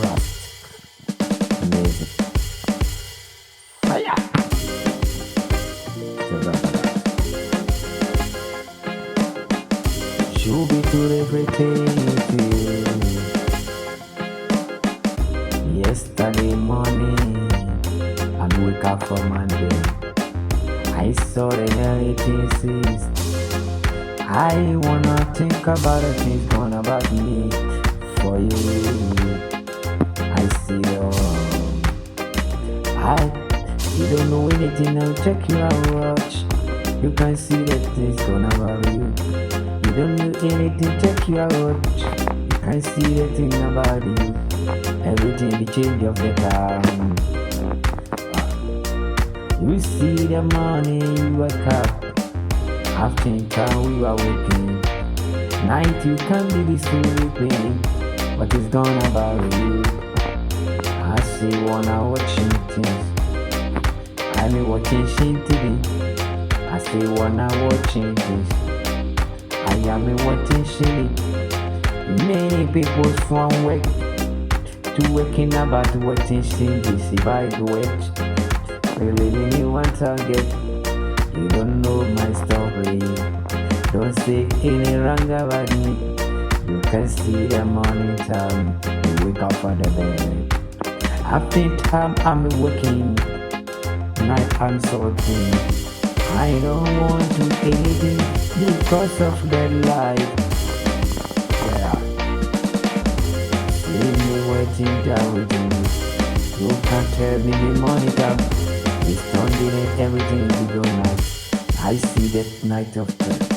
Rust. Amazing. Fire. Should be to everything. Yesterday morning, I wake up for Monday. I saw the 1960s. I wanna think about the things gone about me for you. I see the world. You don't know anything, I'll check you out, watch. You can see the things gone about you. You don't know anything, check you out, watch. You can see the thing about you. Everything the change of the time. You see the morning you wake up. After time we are waking. Night you can be sleeping. What is gone about you? I say wanna watching things. I'm watching TV. I say wanna watching this. I am watching shit. Many people from work to waking about watching this by the watch. Really you want to get. You don't know my story. Don't say any wrong about me. You can see the morning time. You wake up for the bed. After time I'm working. Night I'm sorting. I don't want to do anything because of the life. Yeah. See me waiting down with you. You can't tell me the money come. It's Sunday and everything is going nice. I see that night of time.